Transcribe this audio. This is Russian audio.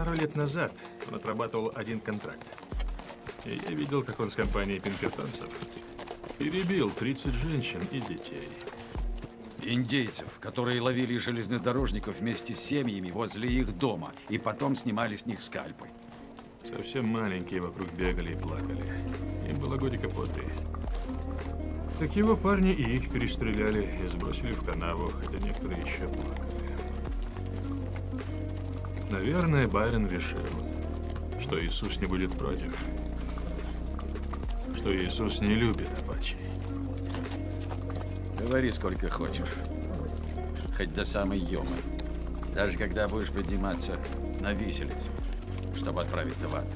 Пару лет назад он отрабатывал один контракт. И я видел, как он с компанией пинкертонцев перебил 30 женщин и детей. Индейцев, которые ловили железнодорожников вместе с семьями возле их дома и потом снимали с них скальпы. Совсем маленькие вокруг бегали и плакали. Им было годика по 3. Так его парни и их перестреляли и сбросили в канаву, хотя некоторые еще плакали. Наверное, Байрон решил, что Иисус не будет против. Что Иисус не любит апачей. Говори сколько хочешь. Хоть до самой Йомы. Даже когда будешь подниматься на виселицу, чтобы отправиться в ад.